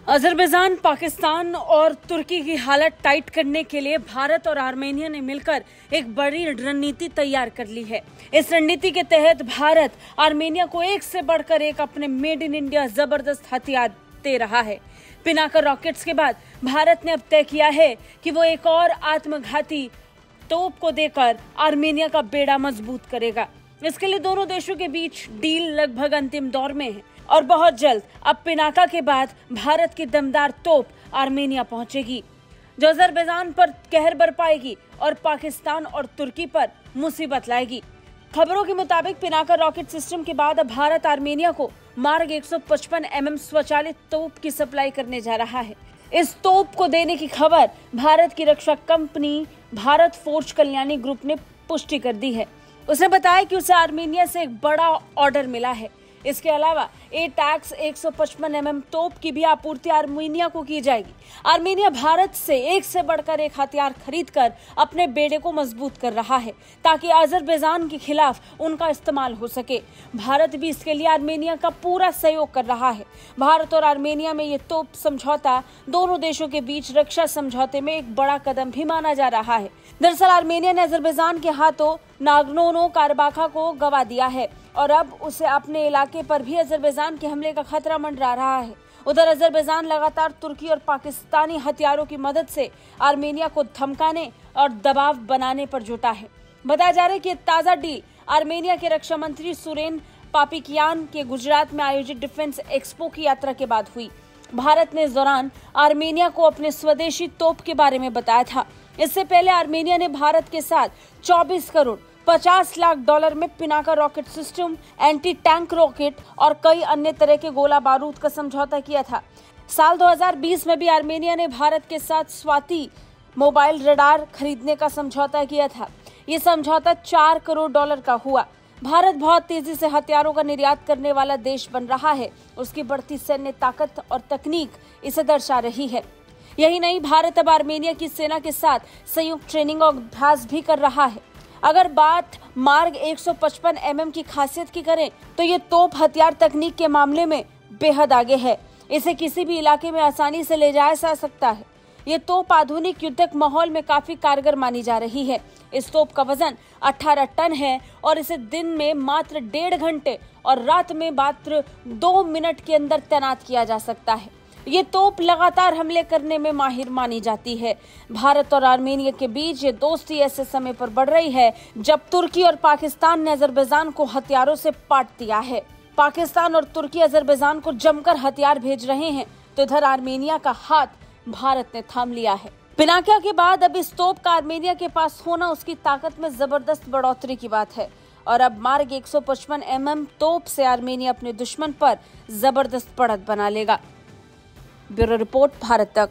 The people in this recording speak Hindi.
अजरबैजान, पाकिस्तान और तुर्की की हालत टाइट करने के लिए भारत और आर्मेनिया ने मिलकर एक बड़ी रणनीति तैयार कर ली है। इस रणनीति के तहत भारत आर्मेनिया को एक से बढ़कर एक अपने मेड इन इंडिया जबरदस्त हथियार दे रहा है। पिनाका रॉकेट्स के बाद भारत ने अब तय किया है कि वो एक और आत्मघाती तोप को देकर आर्मेनिया का बेड़ा मजबूत करेगा। इसके लिए दोनों देशों के बीच डील लगभग अंतिम दौर में है और बहुत जल्द अब पिनाका के बाद भारत की दमदार तोप आर्मेनिया पहुंचेगी, जो अजरबैजान पर कहर बरपाएगी और पाकिस्तान और तुर्की पर मुसीबत लाएगी। खबरों के मुताबिक पिनाका रॉकेट सिस्टम के बाद अब भारत आर्मेनिया को मार्ग 155 mm स्वचालित तोप की सप्लाई करने जा रहा है। इस तोप को देने की खबर भारत की रक्षा कंपनी भारत फोर्ज कल्याणी ग्रुप ने पुष्टि कर दी है। उसने बताया कि उसे आर्मेनिया से एक बड़ा ऑर्डर मिला है। इसके अलावा एटैक्स 155 mm तोप की भी आपूर्ति आर्मेनिया को की जाएगी। आर्मेनिया भारत से एक से बढ़कर एक हथियार खरीदकर अपने बेड़े को मजबूत कर रहा है ताकि अजरबैजान के खिलाफ उनका इस्तेमाल हो सके। भारत भी इसके लिए आर्मेनिया का पूरा सहयोग कर रहा है। भारत और आर्मेनिया में ये तोप समझौता दोनों देशों के बीच रक्षा समझौते में एक बड़ा कदम भी माना जा रहा है। दरअसल आर्मेनिया ने अजरबैजान के हाथों नागोर्नो कराबाख को गवा दिया है और अब उसे अपने इलाके पर भी अजरबैजान के हमले का खतरा मंडरा रहा है। उधर अजरबैजान लगातार तुर्की और पाकिस्तानी हथियारों की मदद से आर्मेनिया को धमकाने और दबाव बनाने पर जुटा है। बताया जा रहा है कि ताजा डील आर्मेनिया के रक्षा मंत्री सुरेन पापिकियान के गुजरात में आयोजित डिफेंस एक्सपो की यात्रा के बाद हुई। भारत ने इस दौरान आर्मेनिया को अपने स्वदेशी तोप के बारे में बताया था। इससे पहले आर्मेनिया ने भारत के साथ 24 करोड़ 50 लाख डॉलर में Pinaka rocket system, anti tank rocket और कई अन्य तरह के गोला बारूद का समझौता किया था। साल 2020 में भी आर्मेनिया ने भारत के साथ स्वाति मोबाइल रडार खरीदने का समझौता किया था। ये समझौता 4 करोड़ डॉलर का हुआ। भारत बहुत तेजी से हथियारों का निर्यात करने वाला देश बन रहा है। उसकी बढ़ती सैन्य ताकत और तकनीक इसे दर्शा रही है। यही नहीं, भारत अब आर्मेनिया की सेना के साथ संयुक्त ट्रेनिंग और अभ्यास भी कर रहा है। अगर बात मार्ग 155 mm की खासियत की करें तो ये तोप हथियार तकनीक के मामले में बेहद आगे है। इसे किसी भी इलाके में आसानी से ले जाया जा सकता है। ये तोप आधुनिक युद्धक माहौल में काफी कारगर मानी जा रही है। इस तोप का वजन 18 टन है और इसे दिन में मात्र 1.5 घंटे और रात में मात्र 2 मिनट के अंदर तैनात किया जा सकता है। ये तोप लगातार हमले करने में माहिर मानी जाती है। भारत और आर्मेनिया के बीच ये दोस्ती ऐसे समय पर बढ़ रही है जब तुर्की और पाकिस्तान ने अजरबैजान को हथियारों से पाट दिया है। पाकिस्तान और तुर्की अजरबैजान को जमकर हथियार भेज रहे हैं तो इधर आर्मेनिया का हाथ भारत ने थाम लिया है। पिनाका के बाद अब इस तोप का आर्मेनिया के पास होना उसकी ताकत में जबरदस्त बढ़ोतरी की बात है और अब मार्ग 155 mm तोप से आर्मेनिया अपने दुश्मन पर जबरदस्त बढ़त बना लेगा। ब्यूरो रिपोर्ट, भारत तक।